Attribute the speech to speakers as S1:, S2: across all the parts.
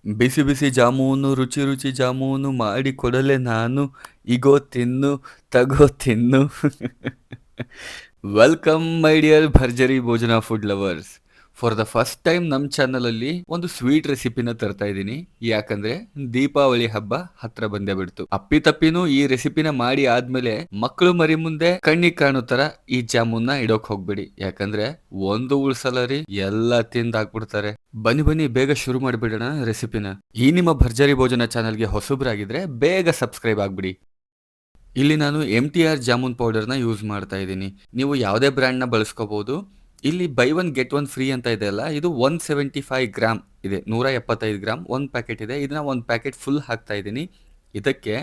S1: ಬಿಸಿ ಬಿಸಿ ಜಾಮೂನು ರುಚಿ ರುಚಿ ಜಾಮೂನು ಮಾಡಿ ಕೊಡಲೆ ನಾನು. ಇಗೋ ತಿನ್ನು, ತಗೋ ತಿನ್ನು. ವೆಲ್ಕಮ್ ಮೈ ಡಿಯರ್ ಭರ್ಜರಿ ಭೋಜನ food lovers. For the first time ನಮ್ಮ ಚಾನಲಲ್ಲಿ ಒಂದು ಸ್ವೀಟ್ ರೆಸಿಪಿನ ತರ್ತಾ ಇದ್ದೀನಿ. ಯಾಕಂದ್ರೆ ದೀಪಾವಳಿ ಹಬ್ಬ ಹತ್ರ ಬಂದೇ ಬಿಡ್ತು. ಅಪ್ಪಿತಪ್ಪಿನೂ ಈ ರೆಸಿಪಿನ ಮಾಡಿ ಆದ್ಮೇಲೆ ಮಕ್ಕಳು ಮರಿ ಮುಂದೆ ಕಣ್ಣಿಗೆ ಕಾಣೋ ತರ ಈ ಜಾಮೂನ್ನ ಇಡೋಕ್ ಹೋಗ್ಬೇಡಿ. ಯಾಕಂದ್ರೆ ಒಂದು ಉಳ್ಸಲರಿ ಎಲ್ಲ ತಿಂದ್ ಹಾಕ್ಬಿಡ್ತಾರೆ. ಬನ್ನಿ ಬನ್ನಿ ಬೇಗ ಶುರು ಮಾಡಿಬಿಡೋಣ ರೆಸಿಪಿನ. ಈ ನಿಮ್ಮ ಭರ್ಜರಿ ಭೋಜನ ಚಾನಲ್ಗೆ ಹೊಸಬ್ರಾಗಿದ್ರೆ ಬೇಗ ಸಬ್ಸ್ಕ್ರೈಬ್ ಆಗ್ಬಿಡಿ. ಇಲ್ಲಿ ನಾನು MTR ಜಾಮೂನ್ ಪೌಡರ್ನ ಯೂಸ್ ಮಾಡ್ತಾ ಇದ್ದೀನಿ. ನೀವು ಯಾವುದೇ ಬ್ರ್ಯಾಂಡ್ನ ಬಳಸ್ಕೋಬಹುದು. ಇಲ್ಲಿ by one get one free ಅಂತ ಇದೆ ಅಲ್ಲ, ಇದು 175 ಗ್ರಾಮ್ ಇದೆ, 175 ಗ್ರಾಮ್ ಒಂದು ಪ್ಯಾಕೆಟ್ ಇದೆ. ಇದನ್ನ ಒಂದು ಪ್ಯಾಕೆಟ್ ಫುಲ್ ಹಾಕ್ತಾ ಇದ್ದೀನಿ. ಇದಕ್ಕೆ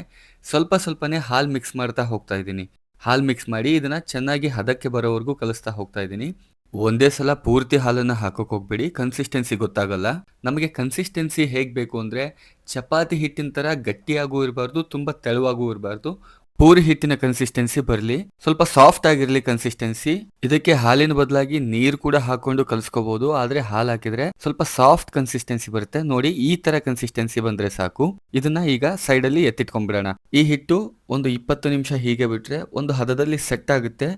S1: ಸ್ವಲ್ಪ ಸ್ವಲ್ಪನೇ ಹಾಲು ಮಿಕ್ಸ್ ಮಾಡ್ತಾ ಹೋಗ್ತಾ ಇದ್ದೀನಿ. ಹಾಲು ಮಿಕ್ಸ್ ಮಾಡಿ ಇದನ್ನ ಚೆನ್ನಾಗಿ ಹದಕ್ಕೆ ಬರೋವರೆಗೂ ಕಲಿಸ್ತಾ ಹೋಗ್ತಾ ಇದ್ದೀನಿ. ಒಂದೇ ಸಲ ಪೂರ್ತಿ ಹಾಲನ್ನು ಹಾಕೋಕೆ ಹೋಗ್ಬೇಡಿ, ಕನ್ಸಿಸ್ಟೆನ್ಸಿ ಗೊತ್ತಾಗಲ್ಲ. ನಮಗೆ ಕನ್ಸಿಸ್ಟೆನ್ಸಿ ಹೇಗೆ ಬೇಕು ಅಂದರೆ ಚಪಾತಿ ಹಿಟ್ಟಿನ ಥರ ಗಟ್ಟಿಯಾಗೂ ಇರಬಾರ್ದು, ತುಂಬ ತೆಳುವಾಗೂ ಇರಬಾರ್ದು. ಪೂರಿ ಹಿಟ್ಟಿನ ಕನ್ಸಿಸ್ಟೆನ್ಸಿ ಬರಲಿ, ಸ್ವಲ್ಪ ಸಾಫ್ಟ್ ಆಗಿರಲಿ ಕನ್ಸಿಸ್ಟೆನ್ಸಿ. ಇದಕ್ಕೆ ಹಾಲಿನ ಬದಲಾಗಿ ನೀರು ಕೂಡ ಹಾಕೊಂಡು ಕಲಿಸ್ಕೋಬಹುದು, ಆದರೆ ಹಾಲು ಹಾಕಿದ್ರೆ ಸ್ವಲ್ಪ ಸಾಫ್ಟ್ ಕನ್ಸಿಸ್ಟೆನ್ಸಿ ಬರುತ್ತೆ. ನೋಡಿ, ಈ ತರ ಕನ್ಸಿಸ್ಟೆನ್ಸಿ ಬಂದ್ರೆ ಸಾಕು. ಇದನ್ನ ಈಗ ಸೈಡಲ್ಲಿ ಎತ್ತಿಟ್ಕೊಂಡ್ಬಿಡೋಣ. ಈ ಹಿಟ್ಟು ಒಂದು 20 ನಿಮಿಷ ಹೀಗೆ ಬಿಟ್ರೆ ಒಂದು ಹದದಲ್ಲಿ ಸೆಟ್ ಆಗುತ್ತೆ.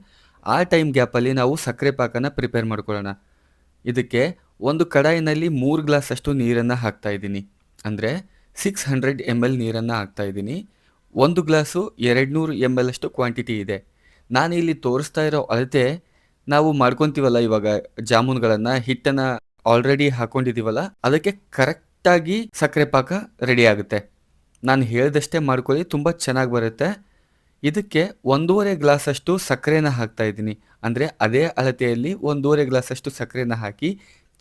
S1: ಆ ಟೈಮ್ ಗ್ಯಾಪಲ್ಲಿ ನಾವು ಸಕ್ಕರೆ ಪಾಕನ ಪ್ರಿಪೇರ್ ಮಾಡ್ಕೊಳ್ಳೋಣ. ಇದಕ್ಕೆ ಒಂದು ಕಡಾಯಿನಲ್ಲಿ 3 ಗ್ಲಾಸ್ ಅಷ್ಟು ನೀರನ್ನು ಹಾಕ್ತಾ ಇದ್ದೀನಿ. ಅಂದರೆ 600 ml ನೀರನ್ನು ಹಾಕ್ತಾ ಇದ್ದೀನಿ. ಒಂದು ಗ್ಲಾಸು 200 ml ಅಷ್ಟು ಕ್ವಾಂಟಿಟಿ ಇದೆ. ನಾನು ಇಲ್ಲಿ ತೋರಿಸ್ತಾ ಇರೋ ಅಳತೆ ನಾವು ಮಾಡ್ಕೊತೀವಲ್ಲ ಇವಾಗ ಜಾಮೂನ್ಗಳನ್ನು, ಹಿಟ್ಟನ್ನು ಆಲ್ರೆಡಿ ಹಾಕೊಂಡಿದ್ದೀವಲ್ಲ, ಅದಕ್ಕೆ ಕರೆಕ್ಟಾಗಿ ಸಕ್ಕರೆ ಪಾಕ ರೆಡಿ ಆಗುತ್ತೆ. ನಾನು ಹೇಳಿದಷ್ಟೇ ಮಾಡ್ಕೊಳ್ಳಿ, ತುಂಬ ಚೆನ್ನಾಗಿ ಬರುತ್ತೆ. ಇದಕ್ಕೆ 1.5 ಗ್ಲಾಸ್ ಅಷ್ಟು ಸಕ್ಕರೆನ ಹಾಕ್ತಾ ಇದ್ದೀನಿ. ಅಂದರೆ ಅದೇ ಅಳತೆಯಲ್ಲಿ 1.5 ಗ್ಲಾಸ್ ಅಷ್ಟು ಸಕ್ಕರೆನ ಹಾಕಿ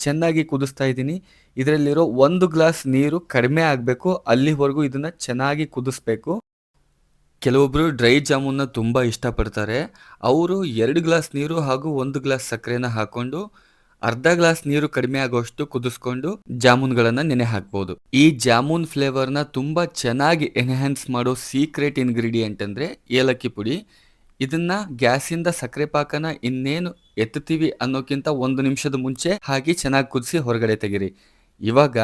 S1: ಚೆನ್ನಾಗಿ ಕುದಿಸ್ತಾ ಇದ್ದೀನಿ. ಇದರಲ್ಲಿರೋ 1 ಗ್ಲಾಸ್ ನೀರು ಕಡಿಮೆ ಆಗಬೇಕು, ಅಲ್ಲಿವರೆಗೂ ಇದನ್ನು ಚೆನ್ನಾಗಿ ಕುದಿಸ್ಬೇಕು. ಕೆಲವೊಬ್ಬರು ಡ್ರೈ ಜಾಮೂನ್ನ ತುಂಬ ಇಷ್ಟಪಡ್ತಾರೆ. ಅವರು 2 ಗ್ಲಾಸ್ ನೀರು ಹಾಗೂ 1 ಗ್ಲಾಸ್ ಸಕ್ಕರೆನ ಹಾಕೊಂಡು ಅರ್ಧ ಗ್ಲಾಸ್ ನೀರು ಕಡಿಮೆ ಆಗೋಷ್ಟು ಕುದಿಸ್ಕೊಂಡು ಜಾಮೂನ್ಗಳನ್ನು ನೆನೆ ಹಾಕ್ಬೋದು. ಈ ಜಾಮೂನ್ ಫ್ಲೇವರ್ನ ತುಂಬ ಚೆನ್ನಾಗಿ ಎನ್ಹ್ಯಾನ್ಸ್ ಮಾಡೋ ಸೀಕ್ರೆಟ್ ಇಂಗ್ರೀಡಿಯೆಂಟ್ ಅಂದರೆ ಏಲಕ್ಕಿ ಪುಡಿ. ಇದನ್ನ ಗ್ಯಾಸಿಂದ ಸಕ್ಕರೆ ಪಾಕನ ಇನ್ನೇನು ಎತ್ತುತ್ತೀವಿ ಅನ್ನೋಕ್ಕಿಂತ 1 ನಿಮಿಷದ ಮುಂಚೆ ಹಾಕಿ ಚೆನ್ನಾಗಿ ಕುದಿಸಿ ಹೊರಗಡೆ ತೆಗಿರಿ. ಇವಾಗ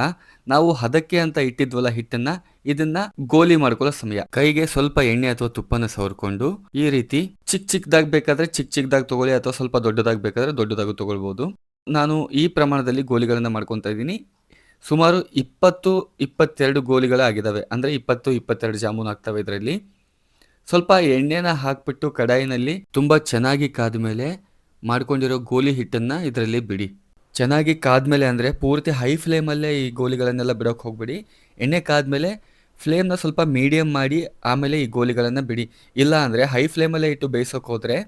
S1: ನಾವು ಹದಕ್ಕೆ ಅಂತ ಇಟ್ಟಿದ್ವಲ್ಲ ಹಿಟ್ಟನ್ನ, ಇದನ್ನ ಗೋಲಿ ಮಾಡ್ಕೊಳ್ಳೋ ಸಮಯ. ಕೈಗೆ ಸ್ವಲ್ಪ ಎಣ್ಣೆ ಅಥವಾ ತುಪ್ಪನ ಸವರ್ಕೊಂಡು ಈ ರೀತಿ ಚಿಕ್ಕದಾಗಿ ಬೇಕಾದ್ರೆ ಚಿಕ್ಕದಾಗಿ ತಗೊಳ್ಳಿ, ಅಥವಾ ಸ್ವಲ್ಪ ದೊಡ್ಡದಾಗಿ ಬೇಕಾದ್ರೆ ದೊಡ್ಡದಾಗಿ ತಗೊಳ್ಬಹುದು. ನಾನು ಈ ಪ್ರಮಾಣದಲ್ಲಿ ಗೋಲಿಗಳನ್ನ ಮಾಡ್ಕೊತಾ ಇದ್ದೀನಿ. ಸುಮಾರು 20-22 ಗೋಲಿಗಳಾಗಿದ್ದಾವೆ. ಅಂದರೆ 20-22 ಜಾಮೂನ್ ಆಗ್ತವೆ. ಇದರಲ್ಲಿ ಸ್ವಲ್ಪ ಎಣ್ಣೆನ ಹಾಕ್ಬಿಟ್ಟು ಕಡಾಯಿನಲ್ಲಿ ತುಂಬ ಚೆನ್ನಾಗಿ ಕಾದ ಮೇಲೆ ಮಾಡ್ಕೊಂಡಿರೋ ಗೋಲಿ ಹಿಟ್ಟನ್ನ ಇದರಲ್ಲಿ ಬಿಡಿ. ಚೆನ್ನಾಗಿ ಕಾದ್ಮೇಲೆ ಅಂದರೆ ಪೂರ್ತಿ ಹೈ ಫ್ಲೇಮಲ್ಲೇ ಈ ಗೋಲಿಗಳನ್ನೆಲ್ಲ ಬಿಡೋಕೆ ಹೋಗ್ಬಿಡಿ. ಎಣ್ಣೆ ಕಾದ್ಮೇಲೆ ಫ್ಲೇಮ್ನ ಸ್ವಲ್ಪ ಮೀಡಿಯಮ್ ಮಾಡಿ ಆಮೇಲೆ ಈ ಗೋಲಿಗಳನ್ನು ಬಿಡಿ. ಇಲ್ಲ ಅಂದರೆ ಹೈ ಫ್ಲೇಮಲ್ಲೇ ಇಟ್ಟು ಬೇಯಿಸೋಕೆ ಹೋದರೆ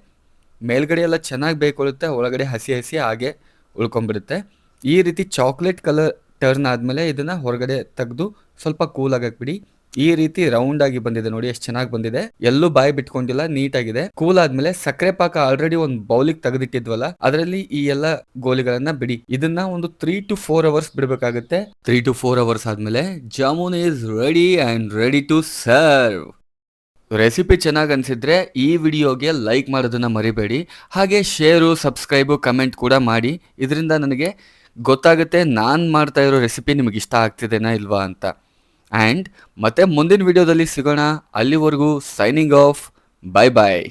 S1: ಮೇಲ್ಗಡೆ ಎಲ್ಲ ಚೆನ್ನಾಗಿ ಬೇಯ್ಕೊಳ್ಳುತ್ತೆ, ಒಳಗಡೆ ಹಸಿ ಹಸಿ ಹಾಗೆ ಉಳ್ಕೊಂಡ್ಬಿಡುತ್ತೆ. ಈ ರೀತಿ ಚಾಕ್ಲೇಟ್ ಕಲರ್ ಟರ್ನ್ ಆದಮೇಲೆ ಇದನ್ನು ಹೊರಗಡೆ ತೆಗೆದು ಸ್ವಲ್ಪ ಕೂಲ್ ಆಗಕ್ಕೆ ಬಿಡಿ. ಈ ರೀತಿ ರೌಂಡ್ ಆಗಿ ಬಂದಿದೆ ನೋಡಿ, ಎಷ್ಟು ಚೆನ್ನಾಗಿ ಬಂದಿದೆ. ಎಲ್ಲೂ ಬಾಯಿ ಬಿಟ್ಕೊಂಡಿಲ್ಲ, ನೀಟಾಗಿದೆ. ಕೂಲ್ ಆದ್ಮೇಲೆ ಸಕ್ಕರೆ ಪಾಕ ಆಲ್ರೆಡಿ ಒಂದು ಬೌಲಿಗೆ ತೆಗೆದಿಟ್ಟಿದ್ವಲ್ಲ, ಅದರಲ್ಲಿ ಈ ಎಲ್ಲ ಗೋಲಿಗಳನ್ನ ಬಿಡಿ. ಇದನ್ನ ಒಂದು 3 to 4 ಅವರ್ಸ್ ಬಿಡಬೇಕಾಗುತ್ತೆ. 3 to 4 ಅವರ್ಸ್ ಆದ್ಮೇಲೆ jamun is ready and ready to serve. Recipe ಚೆನ್ನಾಗಿ ಅನಿಸಿದ್ರೆ ಈ ವಿಡಿಯೋಗೆ ಲೈಕ್ ಮಾಡೋದನ್ನ ಮರಿಬೇಡಿ. ಹಾಗೆ ಶೇರು, ಸಬ್ಸ್ಕ್ರೈಬು, ಕಮೆಂಟ್ ಕೂಡ ಮಾಡಿ. ಇದರಿಂದ ನನಗೆ ಗೊತ್ತಾಗುತ್ತೆ ನಾನು ಮಾಡ್ತಾ ಇರೋ ರೆಸಿಪಿ ನಿಮಗೆ ಇಷ್ಟ ಆಗ್ತಿದೆನಾ ಇಲ್ವಾ ಅಂತ. ಆ್ಯಂಡ್ ಮತ್ತೆ ಮುಂದಿನ ವಿಡಿಯೋದಲ್ಲಿ ಸಿಗೋಣ. ಅಲ್ಲಿವರೆಗೂ ಸೈನಿಂಗ್ ಆಫ್. ಬಾಯ್ ಬಾಯ್.